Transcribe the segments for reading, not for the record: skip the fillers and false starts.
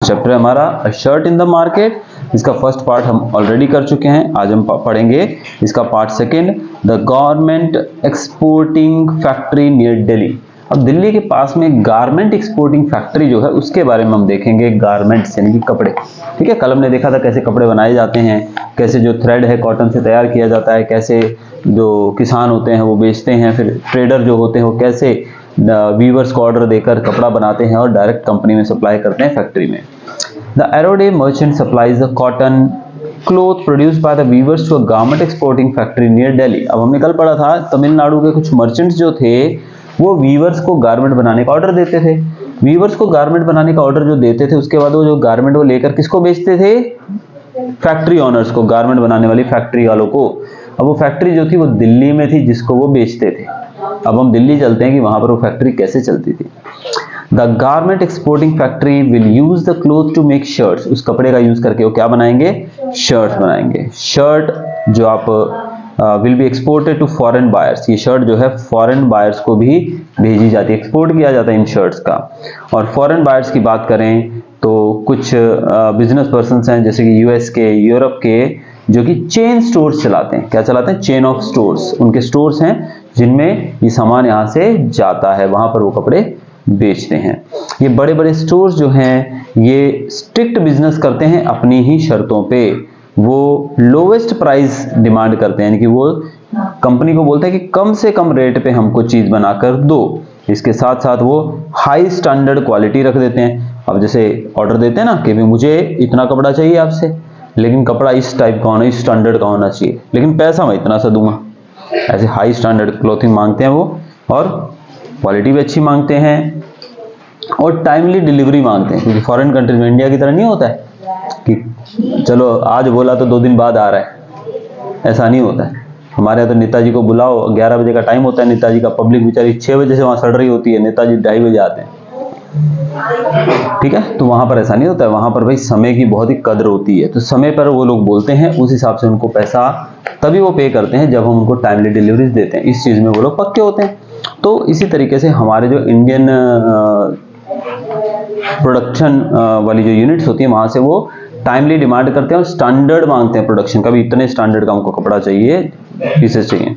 Chapter हमारा अ shirt in the market. इसका first part हम ऑलरेडी कर चुके हैं, आज हम पढ़ेंगे इसका part second, the government exporting factory near Delhi. अब दिल्ली के पास में गारमेंट एक्सपोर्टिंग फैक्ट्री जो है उसके बारे में हम देखेंगे। गारमेंट्स यानी कि कपड़े, ठीक है। कल हमने देखा था कैसे कपड़े बनाए जाते हैं, कैसे जो थ्रेड है कॉटन से तैयार किया जाता है, कैसे जो किसान होते हैं वो बेचते हैं, फिर ट्रेडर जो होते हैं वो कैसे वीवर्स को ऑर्डर देकर कपड़ा बनाते हैं और डायरेक्ट कंपनी में सप्लाई करते हैं फैक्ट्री में। The Erode merchant supplies the cotton cloth produced by the weavers to a garment exporting factory near Delhi. अब हमने कल पढ़ा था तमिलनाडु के कुछ मर्चेंट्स जो थे वो वीवर्स को गारमेंट बनाने का ऑर्डर देते थे। वीवर्स को गारमेंट बनाने का ऑर्डर जो देते थे उसके बाद वो जो गारमेंट वो लेकर किसको बेचते थे? फैक्ट्री ऑनर्स को, गारमेंट बनाने वाली फैक्ट्री वालों को। अब वो फैक्ट्री जो थी वो दिल्ली में थी जिसको वो बेचते थे। अब हम दिल्ली चलते हैं कि वहां पर वो फैक्ट्री कैसे चलती थी। The garment exporting factory will use the cloth to make shirts. उस कपड़े का यूज करके वो क्या बनाएंगे? शर्ट्स बनाएंगे। शर्ट जो आप will be exported to foreign buyers. ये शर्ट जो है फॉरेन बायर्स को भी भेजी जाती है, एक्सपोर्ट किया जाता है इन शर्ट्स का। और फॉरेन बायर्स की बात करें तो कुछ बिजनेस पर्सन्स हैं जैसे कि यूएस के, यूरोप के, जो कि चेन स्टोर्स चलाते हैं। क्या चलाते हैं? Chain of stores. उनके स्टोर्स हैं जिनमें ये सामान यहाँ से जाता है, वहां पर वो कपड़े बेचते हैं। ये बड़े बड़े स्टोर्स जो हैं ये स्ट्रिक्ट बिजनेस करते हैं अपनी ही शर्तों पे। वो लोवेस्ट प्राइस डिमांड करते हैं, यानी कि वो कंपनी को बोलते हैं कि कम से कम रेट पे हमको चीज बनाकर दो। इसके साथ साथ वो हाई स्टैंडर्ड क्वालिटी रख देते हैं। अब जैसे ऑर्डर देते हैं ना कि मुझे इतना कपड़ा चाहिए आपसे, लेकिन कपड़ा इस टाइप का होना, इस स्टैंडर्ड का होना चाहिए, लेकिन पैसा मैं इतना सा दूंगा। ऐसे हाई स्टैंडर्ड क्लोथिंग मांगते हैं वो, और क्वालिटी भी अच्छी मांगते हैं और टाइमली डिलीवरी मांगते हैं। क्योंकि फॉरेन कंट्री में इंडिया की तरह नहीं होता है कि चलो आज बोला तो 2 दिन बाद आ रहा है, ऐसा नहीं होता है। हमारे यहाँ तो नेताजी को बुलाओ, 11 बजे का टाइम होता है नेताजी का, पब्लिक बेचारी 6 बजे से वहां सड़ रही होती है, नेताजी 2:30 बजे आते हैं, ठीक है। तो वहां पर ऐसा नहीं होता है, वहां पर भाई समय की बहुत ही कद्र होती है। तो समय पर वो लोग बोलते हैं, उस हिसाब से उनको पैसा तभी वो पे करते हैं जब हम उनको टाइमली डिलीवरीज देते हैं। इस चीज में वो लोग पक्के होते हैं। तो इसी तरीके से हमारे जो इंडियन प्रोडक्शन वाली जो यूनिट्स होती है वहां से वो टाइमली डिमांड करते हैं और स्टैंडर्ड मांगते हैं प्रोडक्शन का भी, इतने स्टैंडर्ड का हमको कपड़ा चाहिए, पीसेस चाहिए।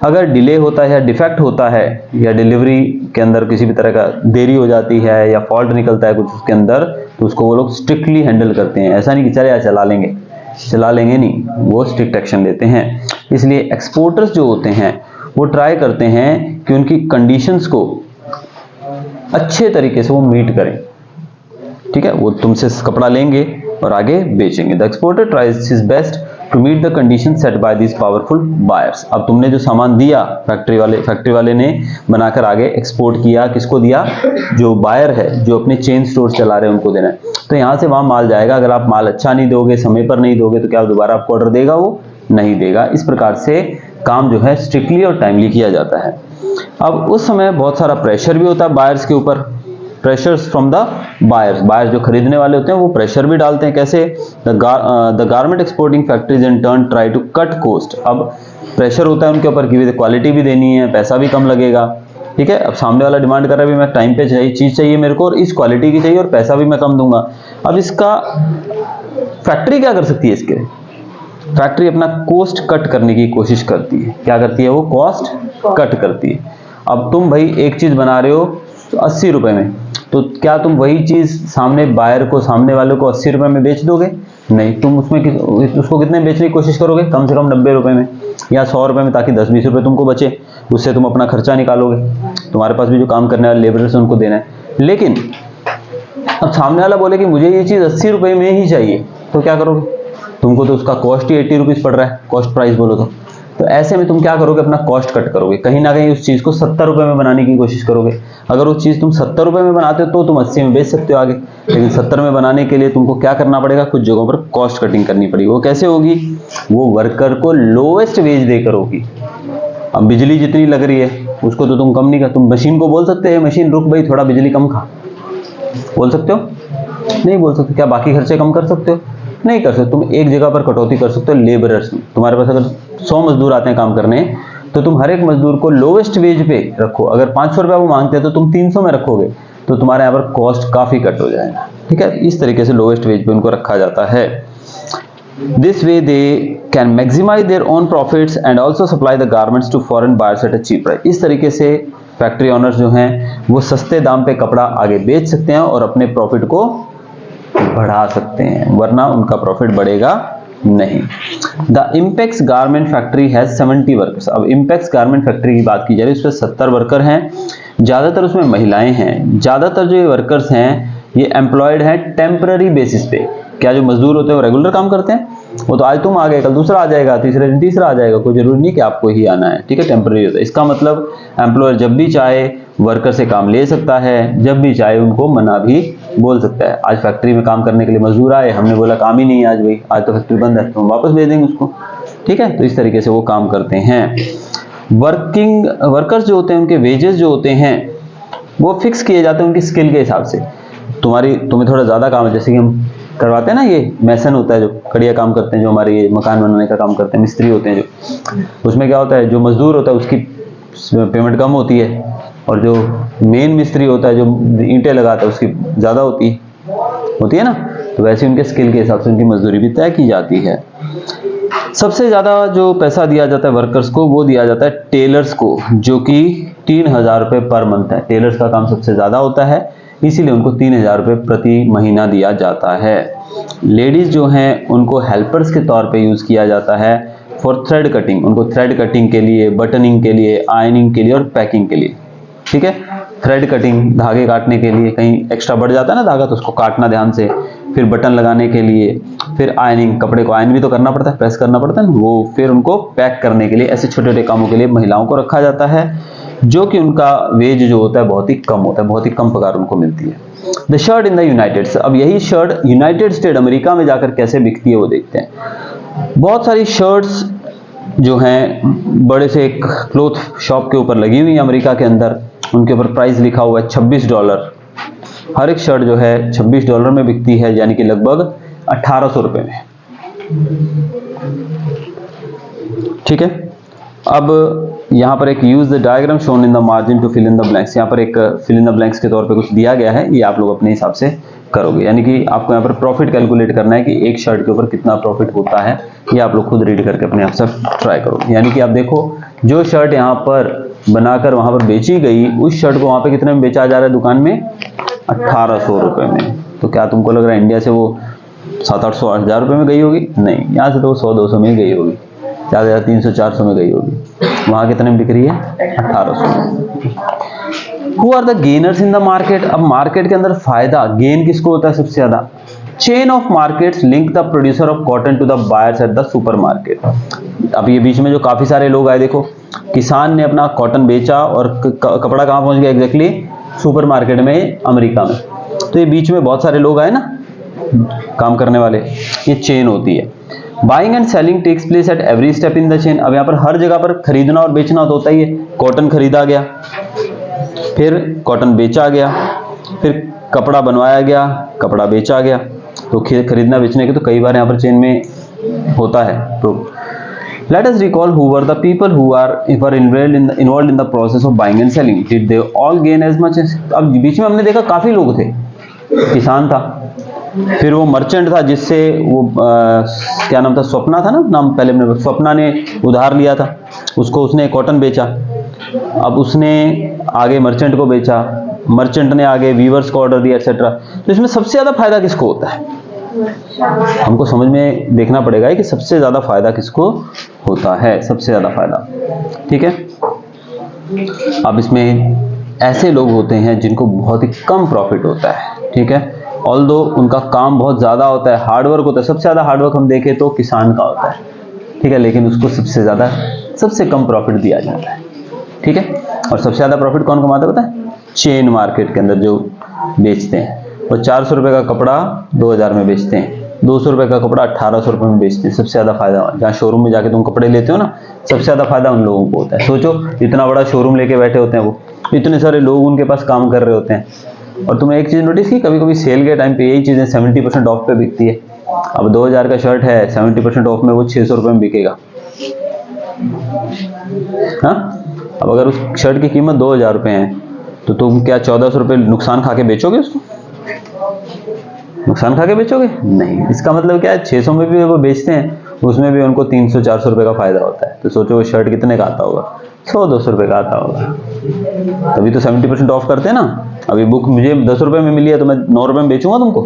अगर डिले होता है या डिफेक्ट होता है या डिलीवरी के अंदर किसी भी तरह का देरी हो जाती है या फॉल्ट निकलता है कुछ उसके अंदर, तो उसको वो लोग स्ट्रिक्टली हैंडल करते हैं। ऐसा नहीं कि चले यार चला लेंगे नहीं, वो स्ट्रिक्ट एक्शन लेते हैं। इसलिए एक्सपोर्टर्स जो होते हैं वो ट्राई करते हैं कि उनकी कंडीशंस को अच्छे तरीके से वो मीट करें, ठीक है। वो तुमसे कपड़ा लेंगे और आगे बेचेंगे। The exporter tries his best to meet the condition set by this powerful buyers. अब तुमने जो सामान दिया फैक्ट्री वाले ने बनाकर आगे एक्सपोर्ट किया, किसको दिया? जो बायर है, जो अपने चेन स्टोर चला रहे हैं उनको देना है। तो यहाँ से वहां माल जाएगा। अगर आप माल अच्छा नहीं दोगे, समय पर नहीं दोगे, तो क्या दोबारा आपको ऑर्डर देगा? वो नहीं देगा। इस प्रकार से काम जो है स्ट्रिक्टली और टाइमली किया जाता है। अब उस समय बहुत सारा प्रेशर भी होता है बायर्स के ऊपर, प्रेशर्स फ्रॉम द बायर्स जो खरीदने वाले होते हैं वो प्रेशर भी डालते हैं। कैसे? The garment exporting factories in turn try to cut cost. अब प्रेशर होता है उनके ऊपर कि क्वालिटी भी देनी है, पैसा भी कम लगेगा, ठीक है। अब सामने वाला डिमांड कर रहा है भी मैं टाइम पे चीज चाहिए मेरे को और इस क्वालिटी की चाहिए और पैसा भी मैं कम दूंगा। अब इसका फैक्ट्री क्या कर सकती है? इसके फैक्ट्री अपना कॉस्ट कट करने की कोशिश करती है। क्या करती है? वो कॉस्ट कट करती है। अब तुम भाई एक चीज बना रहे हो 80 रुपए में, तो क्या तुम वही चीज सामने बायर को, सामने वाले को 80 रुपए में बेच दोगे? नहीं, तुम उसको कितने बेचने की कोशिश करोगे? कम से कम 90 रुपए में या 100 रुपए में, ताकि 10-20 रुपए तुमको बचे। उससे तुम अपना खर्चा निकालोगे, तुम्हारे पास भी जो काम करने वाले लेबरर्स उनको देना है। लेकिन अब सामने वाला बोले कि मुझे ये चीज 80 रुपए में ही चाहिए, तो क्या करोगे? तुमको तो उसका कॉस्ट ही 80 रुपीज पड़ रहा है, कॉस्ट प्राइस बोलो तो ऐसे में तुम क्या करोगे? अपना कॉस्ट कट करोगे, कहीं ना कहीं उस चीज को 70 रुपए में बनाने की कोशिश करोगे। अगर वो चीज तुम 70 रुपए में बनाते हो तो तुम 80 में बेच सकते हो आगे, लेकिन 70 में बनाने के लिए तुमको क्या करना पड़ेगा? कुछ जगहों पर कॉस्ट कटिंग करनी पड़ेगी। वो कैसे होगी? वो वर्कर को लोएस्ट वेज देकर होगी। अब बिजली जितनी लग रही है उसको तो तुम कम नहीं कर, तुम मशीन को बोल सकते हैं मशीन रुक भाई थोड़ा बिजली कम खा, बोल सकते हो? नहीं बोल सकते। क्या बाकी खर्चे कम कर सकते हो? नहीं कर सकते। तुम एक जगह पर कटौती कर सकते हो, लेबरर्स में। तुम्हारे पास अगर 100 मजदूर आते हैं काम करने, तो तुम हर एक मजदूर को लोवेस्ट वेज पे रखो। अगर 500 रुपया वो मांगते हैं तो तुम 300 में रखोगे, तो तुम्हारे यहाँ पर कॉस्ट काफी कट हो जाएगा। ठीक है, इस तरीके से लोएस्ट वेज पे उनको रखा जाता है। This way they can maximise their own profits and also supply the garments to foreign buyers at a cheap price. इस तरीके से फैक्ट्री ऑनर्स जो हैं वो सस्ते दाम पे कपड़ा आगे बेच सकते हैं और अपने प्रॉफिट को बढ़ा सकते हैं, वरना उनका प्रॉफिट बढ़ेगा नहीं। The Impex garment factory has 70 workers. अब इम्पेक्स गारमेंट फैक्ट्री की बात की जा रही है, उसमें 70 वर्कर हैं, ज़्यादातर उसमें महिलाएं हैं। ज़्यादातर जो ये वर्कर्स हैं ये एम्प्लॉयड हैं टेम्पररी बेसिस पे। क्या जो मजदूर होते हैं वो रेगुलर काम करते हैं, वो तो आज तुम आ गए कल दूसरा आ जाएगा, तीसरे दिन तीसरा आ जाएगा, कोई जरूरी नहीं कि आपको ही आना है, ठीक है, टेम्पररी होता है। इसका मतलब एम्प्लॉयर जब भी चाहे वर्कर से काम ले सकता है, जब भी चाहे उनको मना भी बोल सकता है। आज फैक्ट्री में काम करने के लिए मजदूर आए, हमने बोला काम ही नहीं है आज भाई, आज तो फैक्ट्री बंद है, तो हम वापस भेज देंगे उसको, ठीक है। तो इस तरीके से वो काम करते हैं। वर्किंग वर्कर्स जो होते हैं उनके वेजेस जो होते हैं वो फिक्स किए जाते हैं उनकी स्किल के हिसाब से। तुम्हें थोड़ा ज़्यादा काम है, जैसे कि हम करवाते हैं ना, ये मैसन होता है जो कड़िया काम करते हैं, जो हमारे ये मकान बनाने का काम करते हैं, मिस्त्री होते हैं जो, उसमें क्या होता है, जो मजदूर होता है उसकी पेमेंट कम होती है और जो मेन मिस्त्री होता है जो ईंटें लगाता है उसकी ज़्यादा होती है ना। तो वैसे उनके स्किल के हिसाब से उनकी मजदूरी भी तय की जाती है। सबसे ज़्यादा जो पैसा दिया जाता है वर्कर्स को वो दिया जाता है टेलर्स को, जो कि 3000 रुपये पर मंथ है। टेलर्स का काम सबसे ज़्यादा होता है, इसीलिए उनको 3000 रुपये प्रति महीना दिया जाता है। लेडीज़ जो हैं उनको हेल्पर्स के तौर पे यूज़ किया जाता है फॉर थ्रेड कटिंग। उनको थ्रेड कटिंग के लिए, बटनिंग के लिए, आयनिंग के लिए और पैकिंग के लिए, ठीक है। थ्रेड कटिंग धागे काटने के लिए, कहीं एक्स्ट्रा बढ़ जाता है ना धागा तो उसको काटना ध्यान से, फिर बटन लगाने के लिए, फिर आयनिंग, कपड़े को आयन भी तो करना पड़ता है, प्रेस करना पड़ता है ना वो, फिर उनको पैक करने के लिए, ऐसे छोटे छोटे कामों के लिए महिलाओं को रखा जाता है, जो कि उनका वेज जो होता है बहुत ही कम होता है, बहुत ही कम पगार उनको मिलती है। The shirt in the United, अब यही शर्ट यूनाइटेड स्टेट अमेरिका में जाकर कैसे बिकती है वो देखते हैं। बहुत सारी शर्ट्स जो हैं बड़े से एक क्लॉथ शॉप के ऊपर लगी हुई है अमेरिका के अंदर, उनके ऊपर प्राइस लिखा हुआ है $26। हर एक शर्ट जो है $26 में बिकती है, यानी कि लगभग 1800 रुपये में, ठीक है। अब यहाँ पर एक use the diagram shown in the margin to fill in the blanks, यहाँ पर एक फिल इन द ब्लैंक्स के तौर पे कुछ दिया गया है, ये आप लोग अपने हिसाब से करोगे, यानी कि आपको यहाँ पर प्रॉफिट कैलकुलेट करना है कि एक शर्ट के ऊपर कितना प्रॉफिट होता है, ये आप लोग खुद रीड करके अपने आप से ट्राई करो। यानी कि आप देखो जो शर्ट यहाँ पर बनाकर वहाँ पर बेची गई, उस शर्ट को वहाँ पे कितने में बेचा जा रहा है दुकान में, 1800 रुपये में। तो क्या तुमको लग रहा है इंडिया से वो 700-800-1000 रुपये में गई होगी? नहीं, यहाँ से तो वो 100-200 में गई होगी, ज़्यादा ज़्यादा 300-400 में गई होगी। वहाँ कितने में बिक रही है? 1800। Who are the gainers in the market? अब मार्केट के अंदर फायदा, गेन किसको होता है सबसे ज्यादा? Chain of markets link the producer of cotton to the buyers at the supermarket. अब ये बीच में जो काफी सारे लोग आए, देखो किसान ने अपना कॉटन बेचा और कपड़ा कहाँ पहुंच गया एग्जैक्टली? सुपर मार्केट में, अमेरिका में। तो ये बीच में बहुत सारे लोग आए ना काम करने वाले, ये चेन होती है। Buying and selling takes place at every step in the chain. अब यहाँ पर हर जगह पर खरीदना और बेचना तो होता ही है। कॉटन खरीदा गया, फिर कॉटन बेचा गया, फिर कपड़ा बनवाया गया, कपड़ा बेचा गया। तो खरीदना बेचने के तो कई बार यहाँ पर चेन में होता है। तो let us recall who were the people who were involved in the process of buying and selling. Did they all gain as much? अब बीच में हमने देखा काफी लोग थे। किसान था, फिर वो मर्चेंट था जिससे वो क्या नाम था, स्वप्ना था ना नाम, पहले हमने स्वप्ना ने उधार लिया था, उसको उसने कॉटन बेचा। अब उसने आगे मर्चेंट को बेचा, मर्चेंट ने आगे वीवर्स को ऑर्डर दिया, एक्सेट्रा। तो इसमें सबसे ज्यादा फायदा किसको होता है? हमको समझ में देखना पड़ेगा कि सबसे ज्यादा फायदा किसको होता है, सबसे ज्यादा फायदा, ठीक है। अब इसमें ऐसे लोग होते हैं जिनको बहुत ही कम प्रॉफिट होता है, ठीक है। ऑल्दो उनका काम बहुत ज्यादा होता है, हार्डवर्क होता है। सबसे ज्यादा हार्डवर्क हम देखें तो किसान का होता है, ठीक है, लेकिन उसको सबसे कम प्रॉफिट दिया जाता है, ठीक है। और सबसे ज्यादा प्रॉफिट कौन कमाता है पता है? चेन मार्केट के अंदर जो बेचते हैं। वो 400 रुपये का कपड़ा 2000 में बेचते हैं, 200 रुपये का कपड़ा 1800 रुपये में बेचते हैं। सबसे ज्यादा फायदा जहाँ शोरूम में जाके तुम कपड़े लेते हो ना, सबसे ज्यादा फायदा उन लोगों को होता है। सोचो इतना बड़ा शोरूम लेके बैठे होते हैं वो, इतने सारे लोग उनके पास काम कर रहे होते हैं। और तुमने एक चीज नोटिस की, कभी कभी सेल के टाइम पे यही चीजें 70% ऑफ पे बिकती है। अब 2000 का शर्ट है, 70% ऑफ में वो 600 रुपये में बिकेगा। हाँ, अब अगर उस शर्ट की कीमत 2000 रुपये है तो तुम क्या 1400 रुपये नुकसान खा के बेचोगे उसको? नुकसान खा के बेचोगे? नहीं। इसका मतलब क्या है, 600 में भी वो बेचते हैं, उसमें भी उनको 300-400 रुपए का फायदा होता है। तो सोचो वो शर्ट कितने का आता होगा, 100-200 रुपए का आता होगा। तभी तो 70% ऑफ करते हैं ना। अभी बुक मुझे 10 रुपए में मिली है तो मैं 9 रुपए में बेचूंगा तुमको?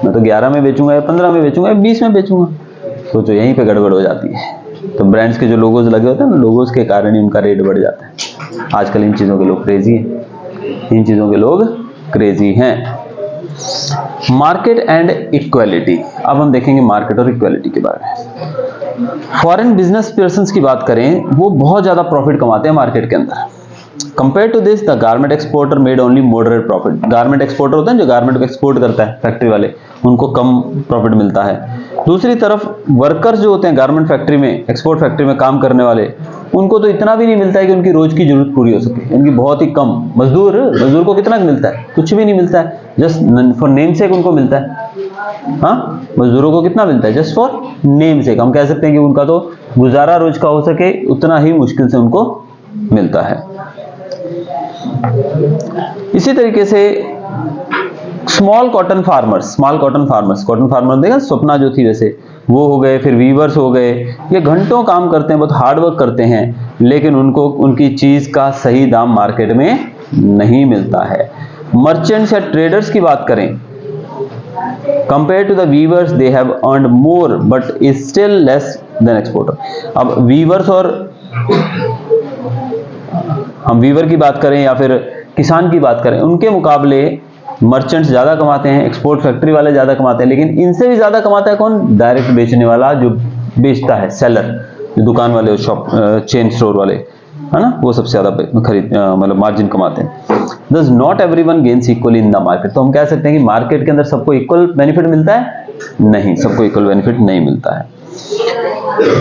मैं तो 11 में बेचूंगा या 15 में बेचूंगा या 20 में बेचूंगा। सोचो यहीं पे गड़बड़ हो जाती है। तो ब्रांड्स के जो लोगोज लगे होते हैं ना, लोगोज के कारण ही उनका रेट बढ़ जाता है। आजकल इन चीज़ों के लोग क्रेजी हैं, इन चीज़ों के लोग क्रेजी हैं। Market and equality. अब हम देखेंगे मार्केट और इक्वालिटी के बारे में। फॉरेन बिजनेस पर्सन्स की बात करें, वो बहुत ज़्यादा प्रॉफिट कमाते हैं मार्केट के अंदर। Compare to this, the garment exporter made only moderate profit. Garment exporter होते हैं जो गारमेंट को एक्सपोर्ट करता है, फैक्ट्री वाले, उनको कम प्रॉफिट मिलता है। दूसरी तरफ वर्कर्स जो होते हैं गारमेंट फैक्ट्री में, एक्सपोर्ट फैक्ट्री में काम करने वाले, उनको तो इतना भी नहीं मिलता है कि उनकी रोज की जरूरत पूरी हो सके। उनकी बहुत ही कम। मजदूर को कितना मिलता है? कुछ भी नहीं मिलता है, जस्ट फॉर नेम सेक उनको मिलता है। हाँ, मजदूरों को कितना मिलता है? जस्ट फॉर नेम सेक। हम कह सकते हैं कि उनका तो गुजारा रोज का हो सके उतना ही मुश्किल से उनको मिलता है। इसी तरीके से small cotton farmers, cotton farmer देखा, स्वप्ना जो थी वैसे वो हो गए, फिर वीवर्स हो गए। ये घंटों काम करते हैं, बहुत हार्ड वर्क करते हैं, लेकिन उनको उनकी चीज का सही दाम मार्केट में नहीं मिलता है। मर्चेंट्स या ट्रेडर्स की बात करें, compare to the weavers they have earned more but is still less than exporter. अब वीवर्स और हम वीवर की बात करें या फिर किसान की बात करें, उनके मुकाबले मर्चेंट्स ज़्यादा कमाते हैं, एक्सपोर्ट फैक्ट्री वाले ज़्यादा कमाते हैं। लेकिन इनसे भी ज़्यादा कमाता है कौन? डायरेक्ट बेचने वाला, जो बेचता है, सेलर, जो दुकान वाले, शॉप, चेन स्टोर वाले, है ना, वो सबसे ज़्यादा खरीद मतलब मार्जिन कमाते हैं। Thus not everyone gains equally in the market। तो हम कह सकते हैं कि मार्केट के अंदर सबको इक्वल बेनिफिट मिलता है? नहीं, सबको इक्वल बेनिफिट नहीं मिलता है।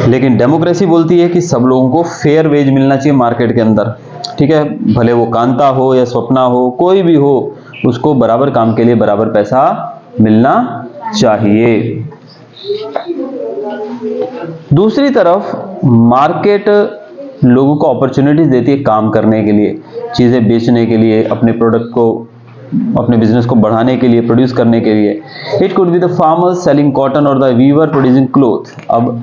लेकिन डेमोक्रेसी बोलती है कि सब लोगों को फेयर वेज मिलना चाहिए मार्केट के अंदर। ठीक है, भले वो कांता हो या स्वप्ना हो, कोई भी हो, उसको बराबर काम के लिए बराबर पैसा मिलना चाहिए। दूसरी तरफ मार्केट लोगों को अपॉर्चुनिटीज देती है काम करने के लिए, चीजें बेचने के लिए, अपने प्रोडक्ट को, अपने बिजनेस को बढ़ाने के लिए, प्रोड्यूस करने के लिए। It could be the farmers selling cotton और द वीवर प्रोड्यूसिंग क्लोथ। अब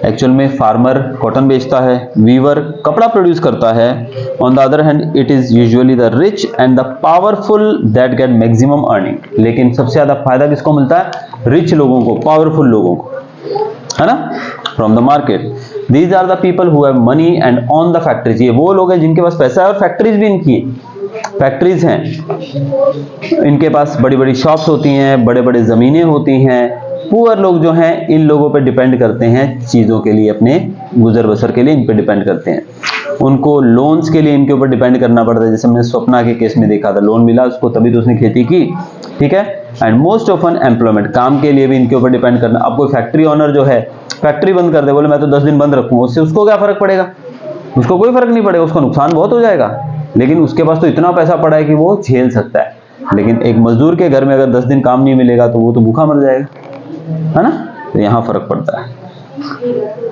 एक्चुअल में फार्मर कॉटन बेचता है, वीवर कपड़ा प्रोड्यूस करता है। On the other hand it is usually the rich and the powerful that get maximum earning. लेकिन सबसे ज्यादा फायदा किसको मिलता है? रिच लोगों को, पावरफुल लोगों को, है ना, from the market. These are the people who have money and on the factories. ये वो लोग हैं जिनके पास पैसा है और फैक्ट्रीज भी इनकी फैक्ट्रीज हैं, इनके पास बड़ी बड़ी शॉप्स होती हैं, बड़े बड़े जमीनें होती हैं। पुअर लोग जो हैं इन लोगों पे डिपेंड करते हैं चीज़ों के लिए, अपने गुजर बसर के लिए इन पे डिपेंड करते हैं। उनको लोन्स के लिए इनके ऊपर डिपेंड करना पड़ता है। जैसे हमने स्वप्ना के केस में देखा था, लोन मिला उसको तभी तो उसने खेती की। ठीक है, एंड मोस्ट ऑफन एम्प्लॉयमेंट, काम के लिए भी इनके ऊपर डिपेंड करना। अब कोई फैक्ट्री ओनर जो है फैक्ट्री बंद कर दे, बोले मैं तो 10 दिन बंद रखूंगा, उससे उसको क्या फर्क पड़ेगा? उसको कोई फर्क नहीं पड़ेगा, उसका नुकसान बहुत हो जाएगा, लेकिन उसके पास तो इतना पैसा पड़ा है कि वो झेल सकता है। लेकिन एक मजदूर के घर में अगर 10 दिन काम नहीं मिलेगा तो वो तो भूखा मर जाएगा, है ना। तो यहाँ फर्क पड़ता है।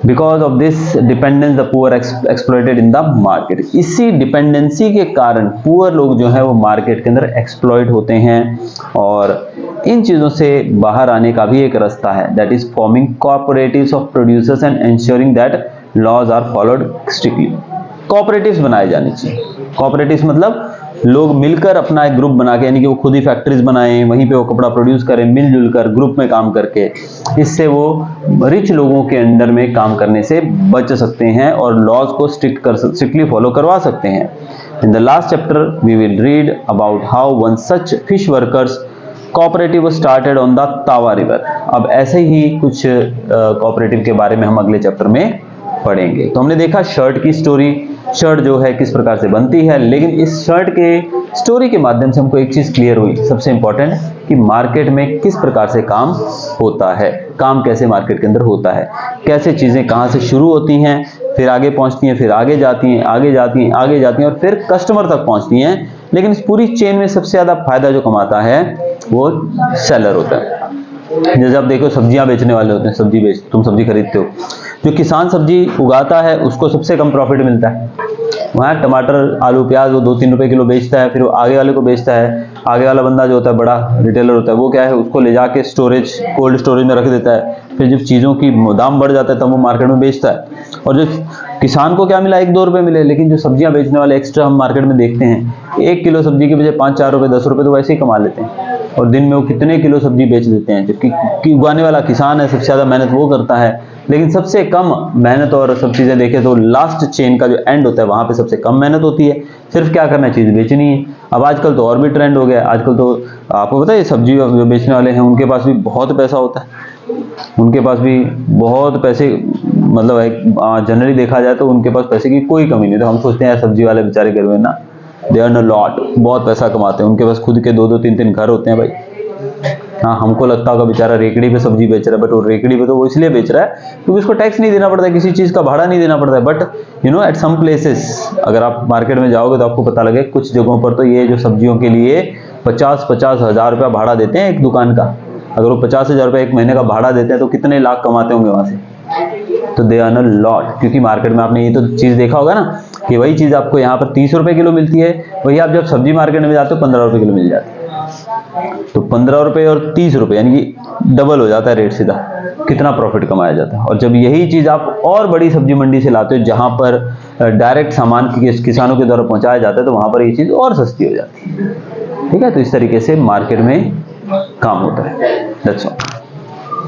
Because of this dependence the poor exploited in the market. इसी डिपेंडेंसी के कारण पुअर लोग जो है वो मार्केट के अंदर एक्सप्लॉइट होते हैं। और इन चीज़ों से बाहर आने का भी एक रास्ता है, that is forming cooperatives of producers and ensuring that laws are followed strictly. Cooperatives बनाए जाने चाहिए। कोऑपरेटिव्स मतलब लोग मिलकर अपना एक ग्रुप बना के, यानी कि वो खुद ही फैक्ट्रीज बनाएं, वहीं पे वो कपड़ा प्रोड्यूस करें, मिलजुल कर ग्रुप में काम करके। इससे वो रिच लोगों के अंडर में काम करने से बच सकते हैं और लॉज को स्ट्रिक्टली फॉलो करवा सकते हैं। In the last chapter we will read about how one such fish workers cooperative started on the Tawa river. अब ऐसे ही कुछ कोऑपरेटिव के बारे में हम अगले चैप्टर में पढ़ेंगे। तो हमने देखा शर्ट की स्टोरी, शर्ट जो है किस प्रकार से बनती है, लेकिन इस शर्ट के स्टोरी के माध्यम से हमको एक चीज क्लियर हुई, सबसे इंपॉर्टेंट, कि मार्केट में किस प्रकार से काम होता है, काम कैसे मार्केट के अंदर होता है, कैसे चीजें कहां से शुरू होती हैं, फिर आगे पहुंचती हैं, फिर आगे जाती हैं, आगे जाती हैं, आगे जाती हैं और फिर कस्टमर तक पहुंचती हैं। लेकिन इस पूरी चेन में सबसे ज्यादा फायदा जो कमाता है वो सेलर होता है। जैसे आप देखो सब्जियां बेचने वाले होते हैं, तुम सब्जी खरीदते हो, जो किसान सब्जी उगाता है उसको सबसे कम प्रॉफिट मिलता है। वहाँ टमाटर आलू प्याज वो 2-3 रुपए किलो बेचता है, फिर वो आगे वाले को बेचता है। आगे वाला बंदा जो होता है बड़ा रिटेलर होता है, वो क्या है उसको ले जाके स्टोरेज कोल्ड स्टोरेज में रख देता है। फिर जब चीज़ों की दाम बढ़ जाता है तब वो मार्केट में बेचता है। और जो किसान को क्या मिला, 1-2 रुपए मिले, लेकिन जो सब्जियां बेचने वाले एक्स्ट्रा हम मार्केट में देखते हैं, 1 किलो सब्जी के बजाय 5-4 रुपए 10 रुपए तो वैसे ही कमा लेते हैं। और दिन में वो कितने किलो सब्जी बेच देते हैं, जबकि उगाने वाला किसान है, सबसे ज़्यादा मेहनत वो करता है, लेकिन सबसे कम मेहनत और सब चीज़ें देखें तो लास्ट चेन का जो एंड होता है वहाँ पे सबसे कम मेहनत होती है। सिर्फ क्या करना है, चीज़ बेचनी है। अब आजकल तो और भी ट्रेंड हो गया है, आजकल तो आपको पता है सब्जी जो बेचने वाले हैं उनके पास भी बहुत पैसा होता है, उनके पास भी बहुत पैसे, मतलब जनरली देखा जाए तो उनके पास पैसे की कोई कमी नहीं। तो हम सोचते हैं यार सब्जी वाले बेचारे घर में ना, दे अर्न अ लॉट, बहुत पैसा कमाते हैं, उनके पास खुद के 2-2 3-3 घर होते हैं भाई। हाँ, हमको लगता होगा बेचारा रेकड़ी पे सब्जी बेच रहा है, बट वो रेकड़ी पे तो वो इसलिए बेच रहा है क्योंकि उसको टैक्स नहीं देना पड़ता है, किसी चीज़ का भाड़ा नहीं देना पड़ता है। But you know at some places, अगर आप मार्केट में जाओगे तो आपको पता लगे कुछ जगहों पर तो ये जो सब्जियों के लिए 50-50 हज़ार रुपया भाड़ा देते हैं एक दुकान का। अगर वो 50,000 रुपये एक महीने का भाड़ा देते हैं तो कितने लाख कमाते होंगे वहाँ से। तो दे अर्न अ लॉट, क्योंकि मार्केट में आपने ये तो चीज़ देखा होगा ना कि वही चीज़ आपको यहाँ पर 30 रुपए किलो मिलती है, वही आप जब सब्जी मार्केट में जाते हो 15 रुपए किलो मिल जाती है। तो 15 रुपए और 30 रुपए यानी कि डबल हो जाता है रेट सीधा, कितना प्रॉफिट कमाया जाता है। और जब यही चीज़ आप और बड़ी सब्जी मंडी से लाते हो जहाँ पर डायरेक्ट सामान किसानों के द्वारा पहुँचाया जाता है, तो वहाँ पर ये चीज़ और सस्ती हो जाती है। ठीक है, तो इस तरीके से मार्केट में काम होता है। That's all.